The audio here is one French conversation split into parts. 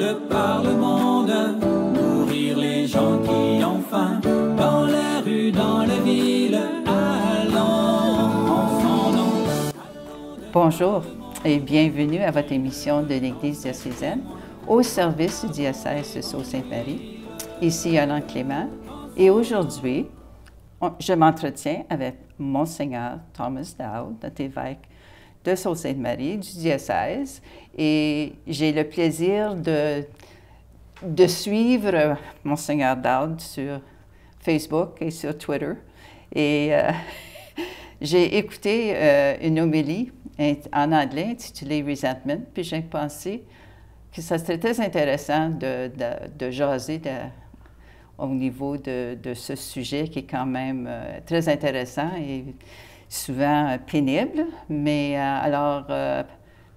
de par le monde, nourrir les gens qui ont faim, dans les rues, dans les villes, allons en son nom. Bonjour et bienvenue à votre émission de l'Église diocésaine au service du diocèse de Sault-Sainte-Marie. Ici Yolande Clément et aujourd'hui, je m'entretiens avec Monseigneur Thomas Dowd, notre évêque de Sault-Sainte-Marie, du diocèse, et j'ai le plaisir de suivre Monseigneur Dowd sur Facebook et sur Twitter. Et j'ai écouté une homélie en anglais intitulée « Resentment », puis j'ai pensé que ça serait très intéressant de jaser au niveau de ce sujet qui est quand même très intéressant et souvent pénible. Mais alors,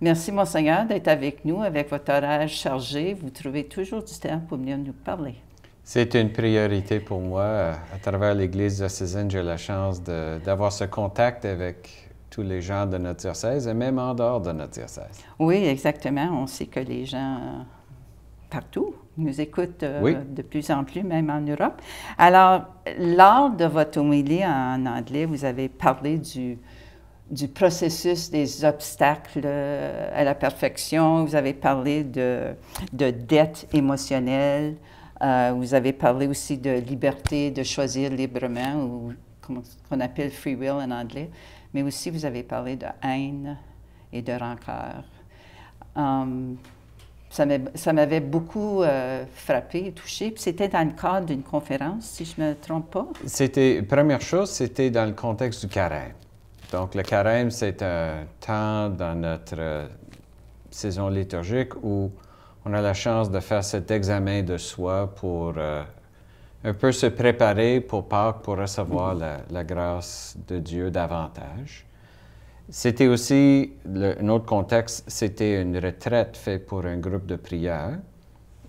merci Monseigneur d'être avec nous, avec votre horaire chargé. Vous trouvez toujours du temps pour venir nous parler. C'est une priorité pour moi. À travers l'Église diocésaine, j'ai la chance d'avoir ce contact avec tous les gens de notre diocèse et même en dehors de notre diocèse. Oui, exactement. On sait que les gens partout nous écoutent de plus en plus, même en Europe. Alors, lors de votre homélie en anglais, vous avez parlé du processus des obstacles à la perfection. Vous avez parlé de dette émotionnelle. Vous avez parlé aussi de liberté, de choisir librement, ou qu'on appelle free will en anglais. Mais aussi, vous avez parlé de haine et de rancœur. Ça m'avait beaucoup frappé et touché. Puis c'était dans le cadre d'une conférence, si je ne me trompe pas. Première chose, c'était dans le contexte du carême. Donc, le carême, c'est un temps dans notre saison liturgique où on a la chance de faire cet examen de soi pour un peu se préparer pour Pâques, pour recevoir la grâce de Dieu davantage. C'était aussi, un autre contexte, c'était une retraite faite pour un groupe de prière.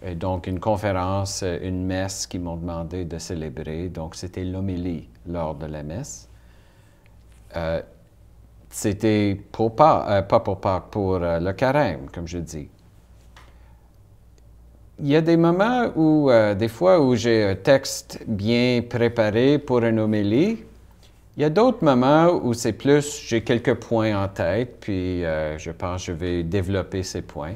Et donc, une conférence, une messe qu'ils m'ont demandé de célébrer. Donc, c'était l'homélie lors de la messe. C'était pour Pâques, pas pour Pâques, pour le carême, comme je dis. Il y a des moments où, des fois, où j'ai un texte bien préparé pour une homélie. Il y a d'autres moments où c'est plus, j'ai quelques points en tête, puis je pense que je vais développer ces points.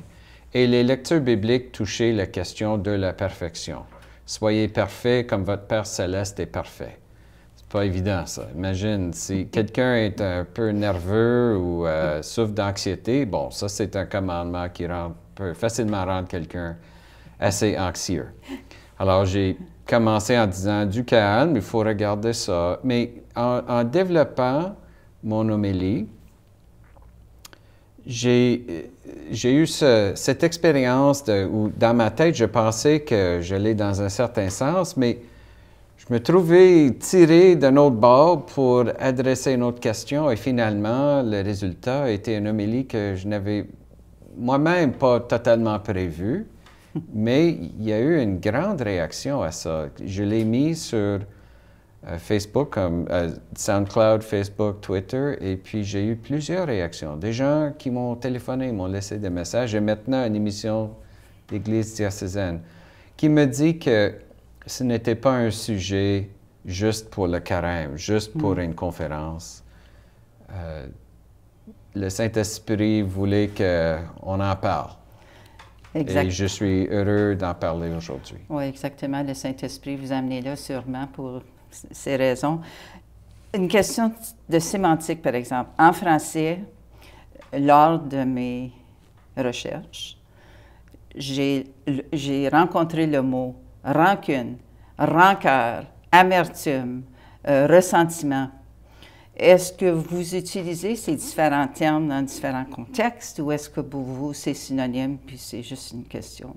Et les lectures bibliques touchaient la question de la perfection. Soyez parfaits comme votre Père céleste est parfait. C'est pas évident, ça. Imagine, si quelqu'un est un peu nerveux ou souffre d'anxiété, bon, ça, c'est un commandement qui peut facilement rendre quelqu'un assez anxieux. Alors, j'ai commencé en disant du calme, il faut regarder ça. Mais en développant mon homélie, j'ai eu cette expérience où dans ma tête, je pensais que j'allais dans un certain sens, mais je me trouvais tiré d'un autre bord pour adresser une autre question et finalement, le résultat était une homélie que je n'avais moi-même pas totalement prévue. Mais il y a eu une grande réaction à ça. Je l'ai mis sur Facebook, comme SoundCloud, Facebook, Twitter, et puis j'ai eu plusieurs réactions. Des gens qui m'ont téléphoné, m'ont laissé des messages. J'ai maintenant une émission d'Église diocésaine qui me dit que ce n'était pas un sujet juste pour le carême, juste pour une conférence. Le Saint-Esprit voulait qu'on en parle. Exact. Et je suis heureux d'en parler aujourd'hui. Oui, exactement. Le Saint-Esprit vous a amené là sûrement pour ces raisons. Une question de sémantique, par exemple. En français, lors de mes recherches, j'ai rencontré le mot rancune, rancœur, amertume, ressentiment. Est-ce que vous utilisez ces différents termes dans différents contextes ou est-ce que pour vous, c'est synonyme puis c'est juste une question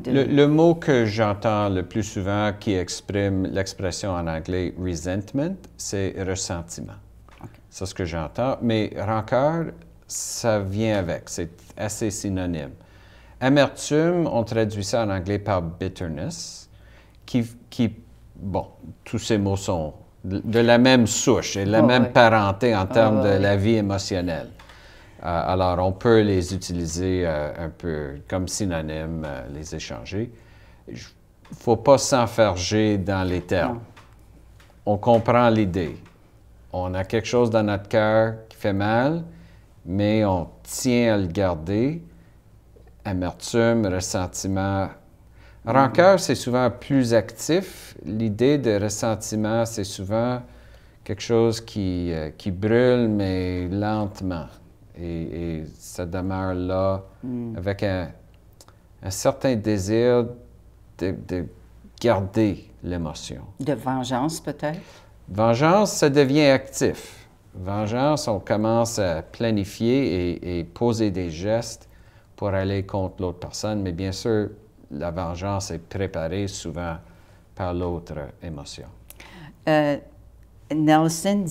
de... Le mot que j'entends le plus souvent qui exprime l'expression en anglais « resentment », c'est « ressentiment ». Okay. C'est ce que j'entends. Mais « rancœur », ça vient avec. C'est assez synonyme. « Amertume », on traduit ça en anglais par « bitterness », bon, tous ces mots sont de la même souche et la même parenté en termes de la vie émotionnelle. Alors, on peut les utiliser un peu comme synonymes, les échanger. Il ne faut pas s'enferger dans les termes. Non. On comprend l'idée. On a quelque chose dans notre cœur qui fait mal, mais on tient à le garder. Amertume, ressentiment. Rancœur, c'est souvent plus actif. L'idée de ressentiment, c'est souvent quelque chose qui brûle, mais lentement. Et ça demeure là avec un certain désir de garder l'émotion. De vengeance, peut-être? Vengeance, ça devient actif. Vengeance, on commence à planifier et poser des gestes pour aller contre l'autre personne, mais bien sûr, la vengeance est préparée souvent par l'autre émotion. Nelson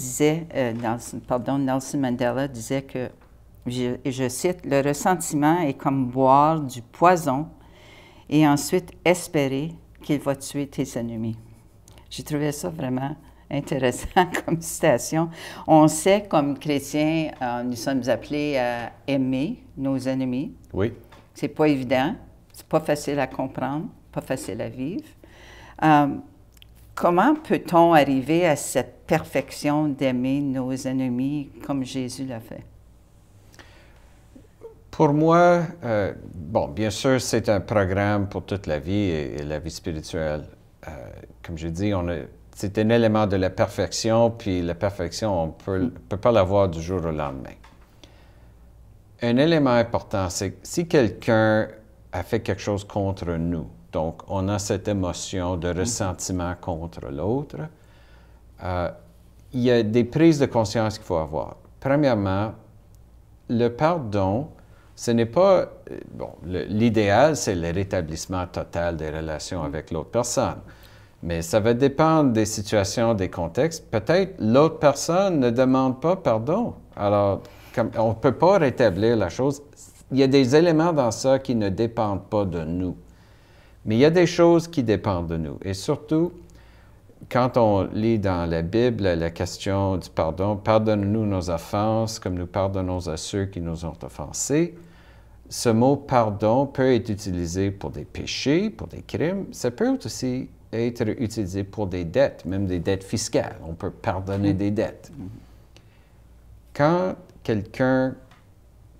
Mandela disait que, je cite, « Le ressentiment est comme boire du poison et ensuite espérer qu'il va tuer tes ennemis. » J'ai trouvé ça vraiment intéressant comme citation. On sait, comme chrétiens, nous sommes appelés à aimer nos ennemis. Oui. C'est pas évident, c'est pas facile à comprendre, pas facile à vivre. Comment peut-on arriver à cette perfection d'aimer nos ennemis comme Jésus l'a fait? Pour moi, bon, bien sûr, c'est un programme pour toute la vie et la vie spirituelle. Comme j'ai dit, c'est un élément de la perfection, puis la perfection, on ne peut pas l'avoir du jour au lendemain. Un élément important, c'est que si quelqu'un a fait quelque chose contre nous, donc on a cette émotion de ressentiment contre l'autre, il y a des prises de conscience qu'il faut avoir. Premièrement, le pardon, ce n'est pas... Bon, l'idéal, c'est le rétablissement total des relations avec l'autre personne. Mais ça va dépendre des situations, des contextes. Peut-être l'autre personne ne demande pas pardon. Alors, on ne peut pas rétablir la chose. Il y a des éléments dans ça qui ne dépendent pas de nous. Mais il y a des choses qui dépendent de nous. Et surtout, quand on lit dans la Bible la question du pardon, « Pardonne-nous nos offenses comme nous pardonnons à ceux qui nous ont offensés », ce mot « pardon » peut être utilisé pour des péchés, pour des crimes. Ça peut aussi être utilisé pour des dettes, même des dettes fiscales. On peut pardonner des dettes. Quand quelqu'un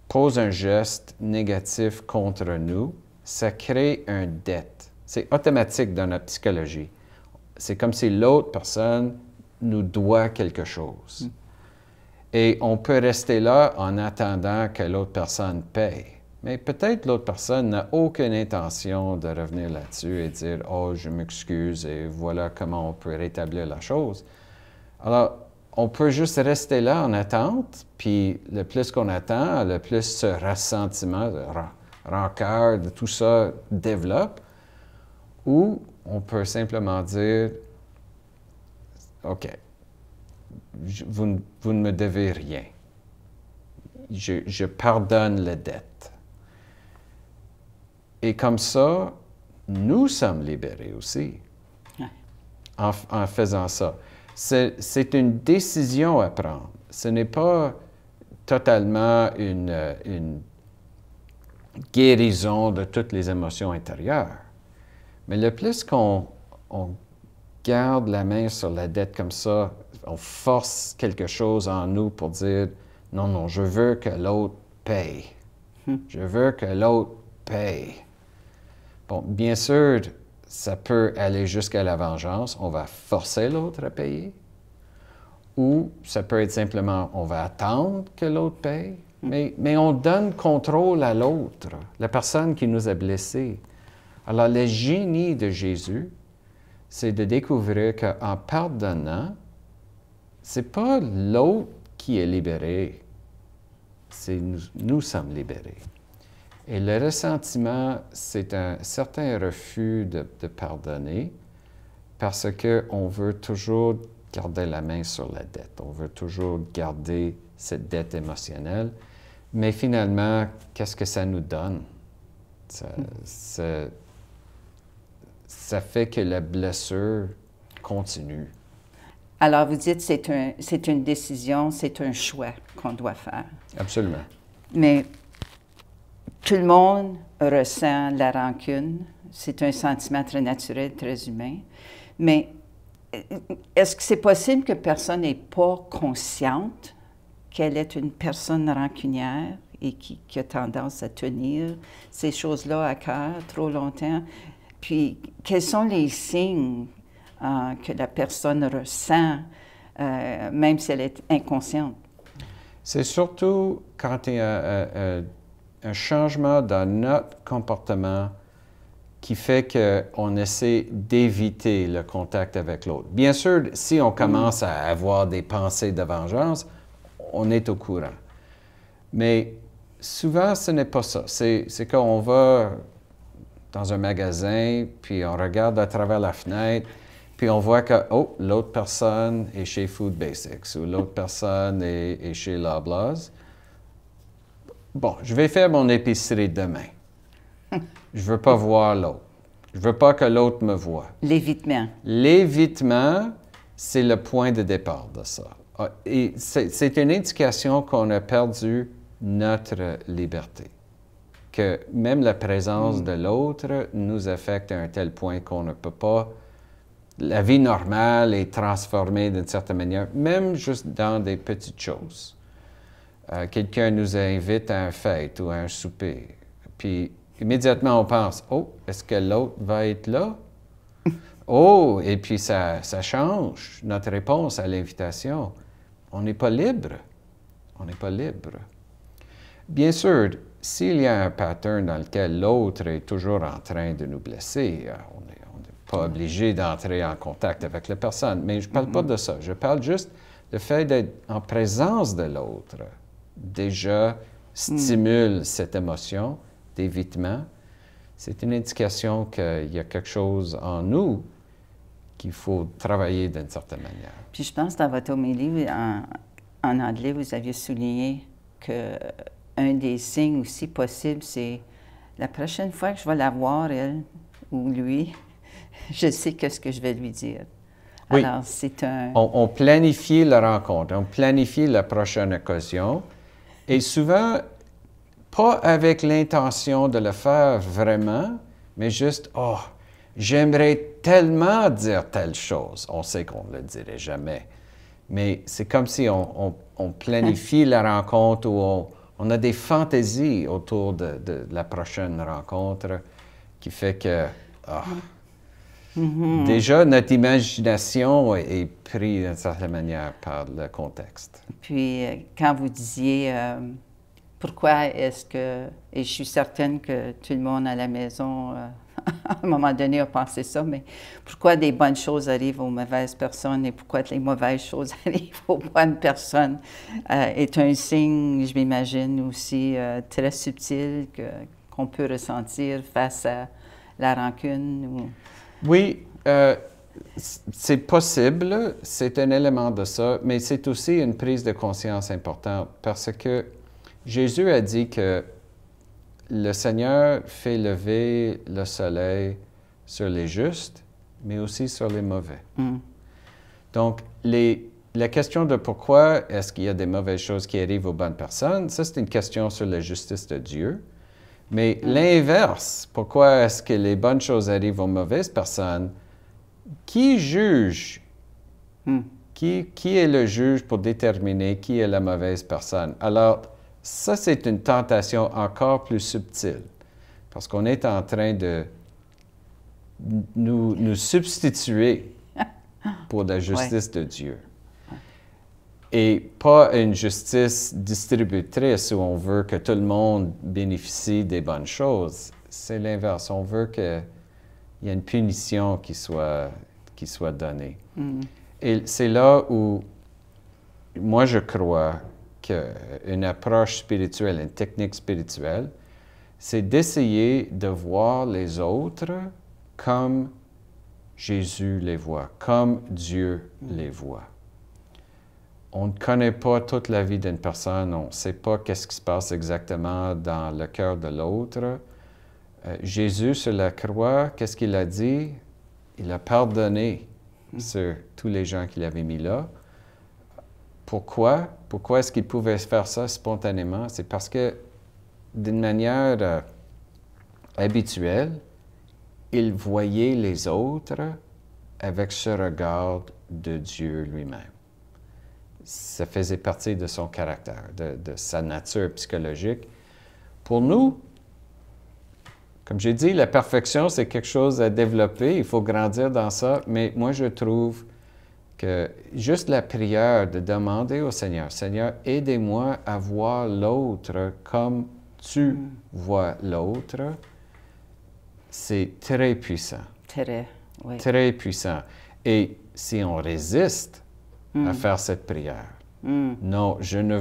pose un geste négatif contre nous, ça crée une dette. C'est automatique dans notre psychologie. C'est comme si l'autre personne nous doit quelque chose. Et on peut rester là en attendant que l'autre personne paye. Mais peut-être l'autre personne n'a aucune intention de revenir là-dessus et dire « Oh, je m'excuse et voilà comment on peut rétablir la chose. » Alors, on peut juste rester là en attente, puis le plus qu'on attend, le plus ce ressentiment, rancœur, de tout ça développe, ou on peut simplement dire « OK, vous ne me devez rien. Je pardonne la dette. » Et comme ça, nous sommes libérés aussi en faisant ça. C'est une décision à prendre. Ce n'est pas totalement une guérison de toutes les émotions intérieures. Mais le plus qu'on garde la main sur la dette comme ça, on force quelque chose en nous pour dire « Non, non, je veux que l'autre paye. Je veux que l'autre paye. » Bon, bien sûr, ça peut aller jusqu'à la vengeance. On va forcer l'autre à payer. Ou ça peut être simplement, on va attendre que l'autre paye. Mais on donne contrôle à l'autre, la personne qui nous a blessés. Alors, le génie de Jésus, c'est de découvrir qu'en pardonnant, c'est pas l'autre qui est libéré, c'est nous sommes libérés. Et le ressentiment, c'est un certain refus de pardonner parce qu'on veut toujours garder la main sur la dette. On veut toujours garder cette dette émotionnelle. Mais finalement, qu'est-ce que ça nous donne? Ça fait que la blessure continue. Alors, vous dites que c'est une décision, c'est un choix qu'on doit faire. Absolument. Mais tout le monde ressent la rancune. C'est un sentiment très naturel, très humain. Mais est-ce que c'est possible que personne n'est pas consciente qu'elle est une personne rancunière et qui a tendance à tenir ces choses-là à cœur trop longtemps? Puis, quels sont les signes que la personne ressent, même si elle est inconsciente? C'est surtout quand il y a un changement dans notre comportement qui fait qu'on essaie d'éviter le contact avec l'autre. Bien sûr, si on commence à avoir des pensées de vengeance, on est au courant. Mais souvent, ce n'est pas ça. C'est qu'on va dans un magasin, puis on regarde à travers la fenêtre, puis on voit que, oh, l'autre personne est chez Food Basics ou l'autre personne est chez Loblaws. Bon, je vais faire mon épicerie demain. Je ne veux pas voir l'autre. Je ne veux pas que l'autre me voie. L'évitement. L'évitement, c'est le point de départ de ça. Et c'est une indication qu'on a perdu notre liberté. Que même la présence de l'autre nous affecte à un tel point qu'on ne peut pas... La vie normale est transformée d'une certaine manière, même juste dans des petites choses. Quelqu'un nous invite à une fête ou à un souper, puis immédiatement on pense, « Oh, est-ce que l'autre va être là? » Oh, et puis ça change notre réponse à l'invitation. On n'est pas libre. On n'est pas libre. Bien sûr, s'il y a un pattern dans lequel l'autre est toujours en train de nous blesser, on n'est pas obligé d'entrer en contact avec la personne. Mais je ne parle pas de ça. Je parle juste du fait d'être en présence de l'autre. Déjà stimule cette émotion d'évitement. C'est une indication qu'il y a quelque chose en nous qu'il faut travailler d'une certaine manière. Puis je pense, dans votre homélie, en anglais, vous aviez souligné qu'un des signes aussi possibles, c'est la prochaine fois que je vais la voir, elle ou lui, je sais qu'est-ce que je vais lui dire. Oui. Alors, c'est un... On planifie la rencontre, on planifie la prochaine occasion, et souvent, pas avec l'intention de le faire vraiment, mais juste, oh, j'aimerais tellement dire telle chose. On sait qu'on ne le dirait jamais. Mais c'est comme si on planifie la rencontre ou on a des fantaisies autour de la prochaine rencontre qui fait que, déjà, notre imagination est prise d'une certaine manière par le contexte. Puis, quand vous disiez... pourquoi est-ce que, et je suis certaine que tout le monde à la maison, à un moment donné, a pensé ça, mais pourquoi des bonnes choses arrivent aux mauvaises personnes et pourquoi les mauvaises choses arrivent aux bonnes personnes est un signe, je m'imagine, aussi très subtil qu'on peut ressentir face à la rancune. Oui, c'est possible, c'est un élément de ça, mais c'est aussi une prise de conscience importante parce que Jésus a dit que le Seigneur fait lever le soleil sur les justes, mais aussi sur les mauvais. Donc, la question de pourquoi est-ce qu'il y a des mauvaises choses qui arrivent aux bonnes personnes, ça c'est une question sur la justice de Dieu. Mais l'inverse, pourquoi est-ce que les bonnes choses arrivent aux mauvaises personnes, qui juge? Qui est le juge pour déterminer qui est la mauvaise personne? Alors, ça, c'est une tentation encore plus subtile, parce qu'on est en train de nous substituer pour la justice de Dieu. Et pas une justice distributrice où on veut que tout le monde bénéficie des bonnes choses. C'est l'inverse. On veut qu'il y ait une punition qui soit donnée. Et c'est là où, moi, je crois qu'une approche spirituelle, une technique spirituelle, c'est d'essayer de voir les autres comme Jésus les voit, comme Dieu les voit. On ne connaît pas toute la vie d'une personne, on ne sait pas qu'est-ce qui se passe exactement dans le cœur de l'autre. Jésus, sur la croix, qu'est-ce qu'il a dit? Il a pardonné sur tous les gens qu'il avait mis là. Pourquoi? Pourquoi est-ce qu'il pouvait faire ça spontanément? C'est parce que, d'une manière habituelle, il voyait les autres avec ce regard de Dieu lui-même. Ça faisait partie de son caractère, de sa nature psychologique. Pour nous, comme j'ai dit, la perfection, c'est quelque chose à développer, il faut grandir dans ça, mais moi, je trouve que juste la prière de demander au Seigneur, Seigneur, aidez-moi à voir l'autre comme tu vois l'autre, c'est très puissant. Très, oui. Très puissant. Et si on résiste à faire cette prière, non, je ne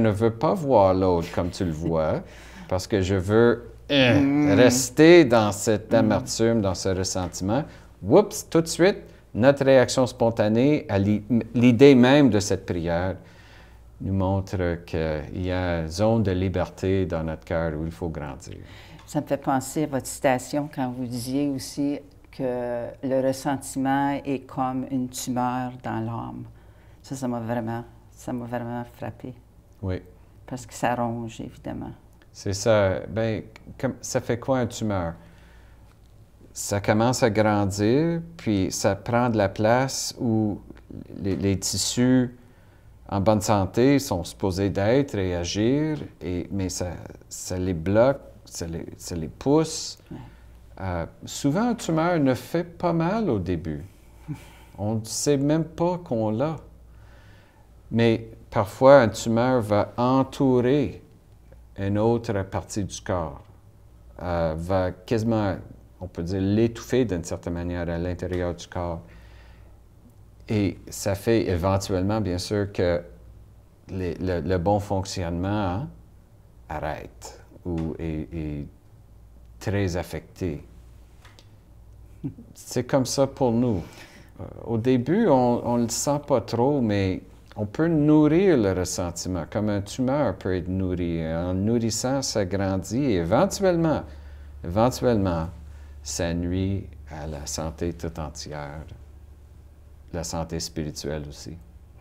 veux pas voir l'autre comme tu le vois, parce que je veux rester dans cette amertume, dans ce ressentiment. Oups, tout de suite, notre réaction spontanée à l'idée même de cette prière nous montre qu'il y a une zone de liberté dans notre cœur où il faut grandir. Ça me fait penser à votre citation quand vous disiez aussi que le ressentiment est comme une tumeur dans l'âme. Ça m'a vraiment frappé. Oui. Parce que ça ronge, évidemment. C'est ça. Bien, ça fait quoi un tumeur? Ça commence à grandir, puis ça prend de la place où les tissus en bonne santé sont supposés d'être et agir, mais ça les bloque, ça les pousse. Ouais. Souvent, un tumeur ne fait pas mal au début. On ne sait même pas qu'on l'a. Mais parfois, un tumeur va entourer une autre partie du corps, va quasiment, on peut dire, l'étouffer d'une certaine manière à l'intérieur du corps. Et ça fait éventuellement, bien sûr, que le bon fonctionnement arrête ou est très affecté. C'est comme ça pour nous. Au début, on ne le sent pas trop, mais on peut nourrir le ressentiment, comme un tumeur peut être nourri. En nourrissant, ça grandit et éventuellement, ça nuit à la santé tout entière, la santé spirituelle aussi.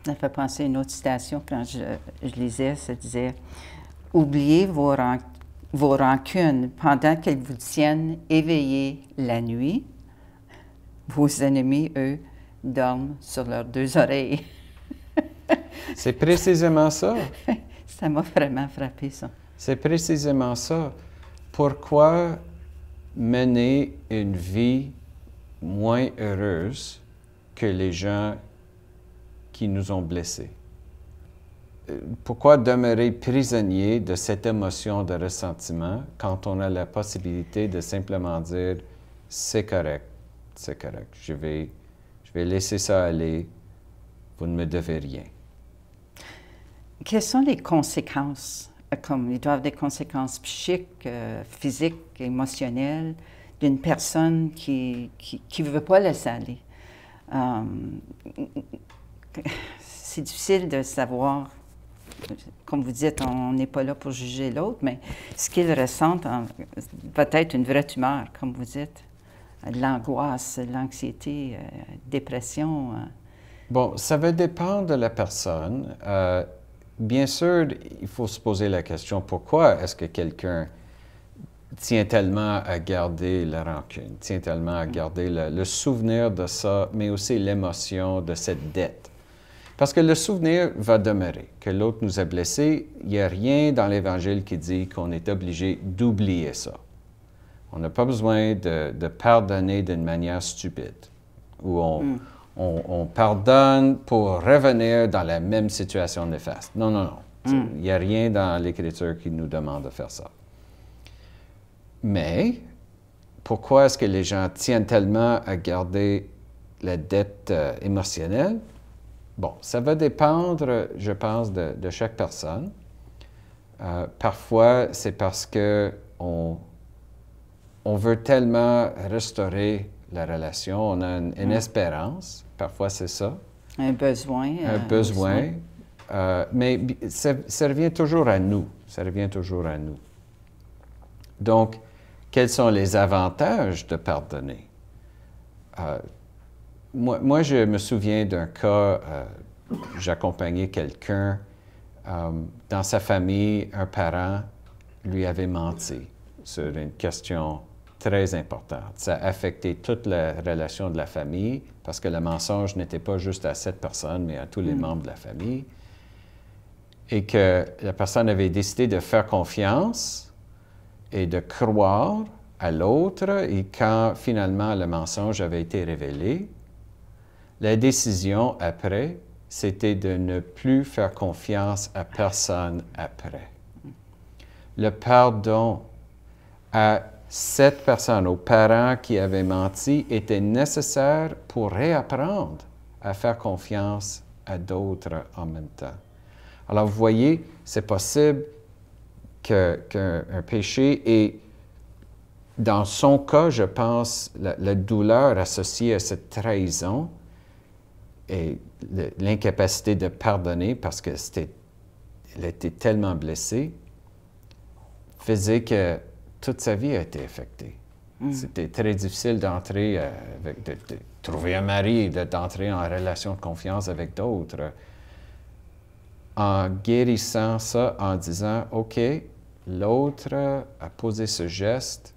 Ça fait penser à une autre citation quand je lisais, ça disait « Oubliez vos rancunes pendant qu'elles vous tiennent éveillés la nuit. Vos ennemis, eux, dorment sur leurs deux oreilles. » C'est précisément ça. Ça m'a vraiment frappé, ça. C'est précisément ça. Pourquoi mener une vie moins heureuse que les gens qui nous ont blessés? Pourquoi demeurer prisonnier de cette émotion de ressentiment quand on a la possibilité de simplement dire « c'est correct, je vais laisser ça aller, vous ne me devez rien ». Quelles sont les conséquences, comme il doit y avoir des conséquences psychiques, physiques, émotionnelles, d'une personne qui ne veut pas laisser aller? C'est difficile de savoir, comme vous dites, on n'est pas là pour juger l'autre, mais ce qu'ils ressentent peut-être une vraie tumeur, comme vous dites, de l'angoisse, l'anxiété, dépression. Bon, ça va dépendre de la personne. Bien sûr, il faut se poser la question, pourquoi est-ce que quelqu'un tient tellement à garder la rancune, tient tellement à garder le souvenir de ça, mais aussi l'émotion de cette dette? Parce que le souvenir va demeurer, que l'autre nous a blessés. Il n'y a rien dans l'Évangile qui dit qu'on est obligé d'oublier ça. On n'a pas besoin de pardonner d'une manière stupide, où on pardonne pour revenir dans la même situation néfaste. Non. Il n'y a rien dans l'Écriture qui nous demande de faire ça. Mais pourquoi est-ce que les gens tiennent tellement à garder la dette émotionnelle? Bon, ça va dépendre, je pense, de chaque personne. Parfois, c'est parce qu'on veut tellement restaurer la relation, on a une espérance, parfois c'est ça. Un besoin. Un besoin. Mais ça revient toujours à nous. Donc, quels sont les avantages de pardonner? Moi, je me souviens d'un cas, j'accompagnais quelqu'un dans sa famille, un parent lui avait menti sur une question très importante. Ça a affecté toute la relation de la famille parce que le mensonge n'était pas juste à cette personne, mais à tous les membres de la famille. Et que la personne avait décidé de faire confiance et de croire à l'autre. Et quand finalement le mensonge avait été révélé, la décision après, c'était de ne plus faire confiance à personne après. Le pardon à cette personne, aux parents qui avaient menti, était nécessaire pour réapprendre à faire confiance à d'autres en même temps. Alors, vous voyez, c'est possible qu'un péché et dans son cas, je pense, la douleur associée à cette trahison et l'incapacité de pardonner parce qu'elle était tellement blessée, faisait que toute sa vie a été affectée. C'était très difficile d'entrer de trouver un mari, d'entrer en relation de confiance avec d'autres. En guérissant ça, en disant, OK, l'autre a posé ce geste,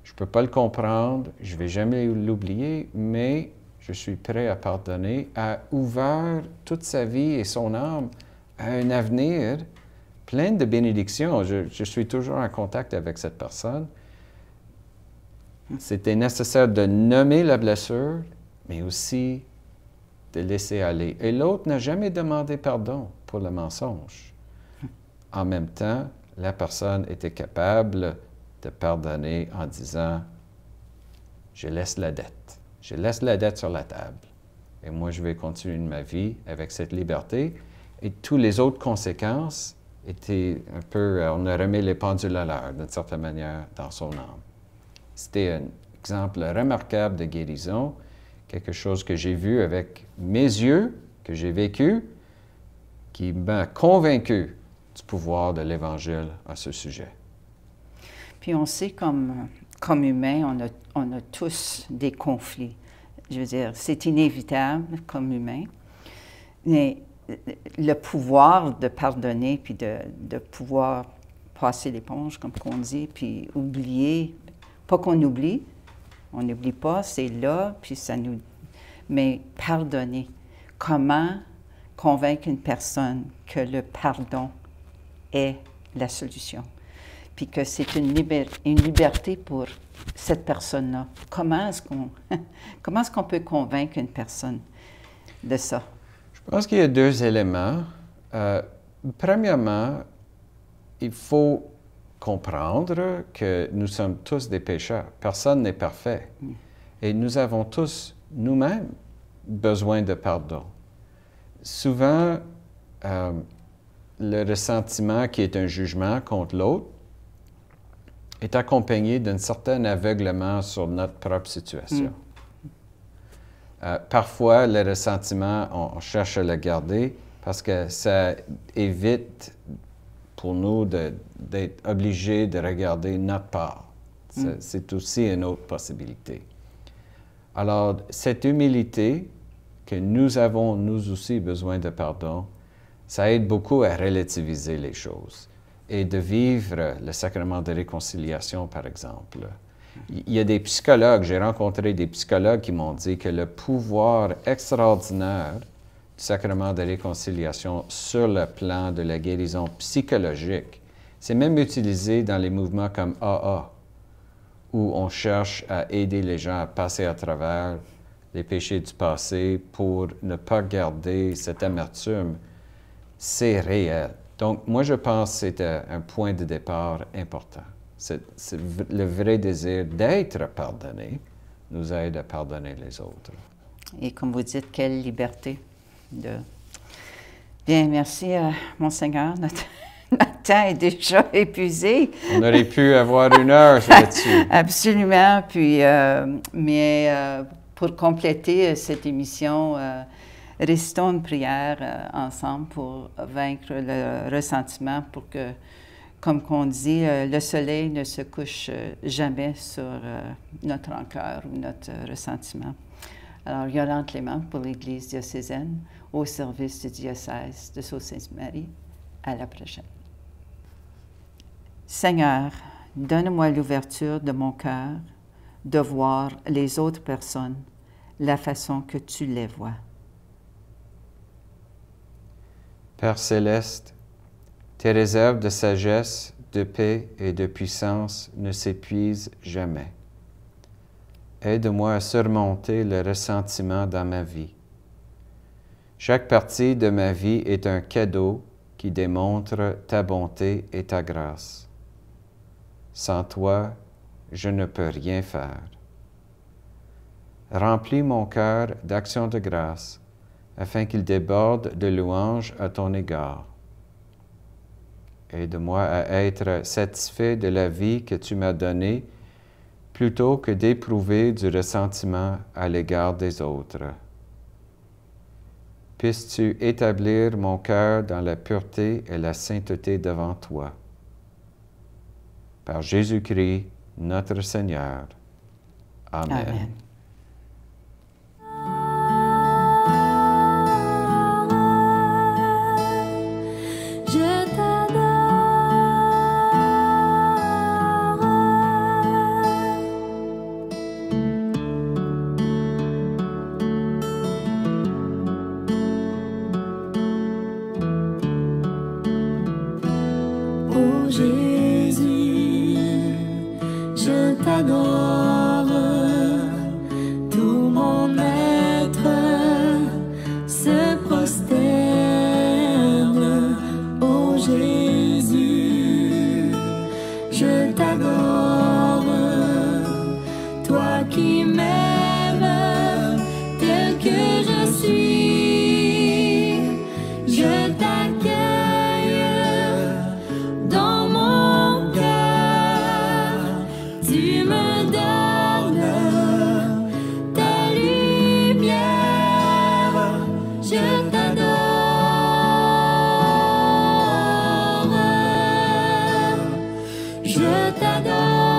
je ne peux pas le comprendre, je ne vais jamais l'oublier, mais je suis prêt à pardonner, a ouvert toute sa vie et son âme à un avenir plein de bénédictions. Je suis toujours en contact avec cette personne. C'était nécessaire de nommer la blessure, mais aussi de laisser aller. Et l'autre n'a jamais demandé pardon pour le mensonge. En même temps, la personne était capable de pardonner en disant « Je laisse la dette. Je laisse la dette sur la table. Et moi, je vais continuer ma vie avec cette liberté. » Et toutes les autres conséquences étaient un peu... on a remis les pendules à l'heure, d'une certaine manière, dans son âme. C'était un exemple remarquable de guérison, quelque chose que j'ai vu avec mes yeux, que j'ai vécu, qui m'a convaincu du pouvoir de l'Évangile à ce sujet. Puis on sait comme humains, on a tous des conflits. Je veux dire, c'est inévitable comme humain, mais le pouvoir de pardonner, puis de pouvoir passer l'éponge, comme on dit, puis oublier, pas qu'on oublie, on n'oublie pas, c'est là, puis ça nous... Mais pardonner, comment convaincre une personne que le pardon est la solution, puis que c'est une liberté pour cette personne-là. Comment est-ce qu'on peut convaincre une personne de ça? Je pense qu'il y a deux éléments. Premièrement, il faut comprendre que nous sommes tous des pécheurs. Personne n'est parfait. Et nous avons tous, nous-mêmes, besoin de pardon. Souvent, le ressentiment qui est un jugement contre l'autre est accompagné d'un certain aveuglement sur notre propre situation. Parfois, le ressentiment, on cherche à le garder parce que ça évite pour nous d'être obligés de regarder notre part. C'est aussi une autre possibilité. Alors, cette humilité que nous avons, nous aussi, besoin de pardon, ça aide beaucoup à relativiser les choses et de vivre le sacrement de réconciliation, par exemple. Il y a des psychologues, j'ai rencontré des psychologues qui m'ont dit que le pouvoir extraordinaire du sacrement de réconciliation sur le plan de la guérison psychologique, c'est même utilisé dans les mouvements comme AA, où on cherche à aider les gens à passer à travers les péchés du passé pour ne pas garder cette amertume. C'est réel. Donc, moi, je pense que c'est un point de départ important. C'est le vrai désir d'être pardonné nous aide à pardonner les autres. Et comme vous dites, quelle liberté. Bien, merci, Monseigneur. Notre temps est déjà épuisé. On aurait pu avoir 1 heure là-dessus. Absolument. Puis, pour compléter cette émission, récitons une prière ensemble pour vaincre le ressentiment, pour que, comme on dit, le soleil ne se couche jamais sur notre rancœur ou notre ressentiment. Alors, Yolande Clément pour l'Église diocésaine, au service du diocèse de Sault-Sainte-Marie. À la prochaine. Seigneur, donne-moi l'ouverture de mon cœur de voir les autres personnes la façon que tu les vois. Père céleste, tes réserves de sagesse, de paix et de puissance ne s'épuisent jamais. Aide-moi à surmonter le ressentiment dans ma vie. Chaque partie de ma vie est un cadeau qui démontre ta bonté et ta grâce. Sans toi, je ne peux rien faire. Remplis mon cœur d'actions de grâce, afin qu'il déborde de louanges à ton égard. Aide-moi à être satisfait de la vie que tu m'as donnée, plutôt que d'éprouver du ressentiment à l'égard des autres. Puisses-tu établir mon cœur dans la pureté et la sainteté devant toi. Par Jésus-Christ, notre Seigneur. Amen. Amen. Oh Jésus, je t'adore, tout mon être se prosterne. Oh Jésus, je t'adore, toi qui m'aimes tel que je suis, je t'accueille. Je t'adore.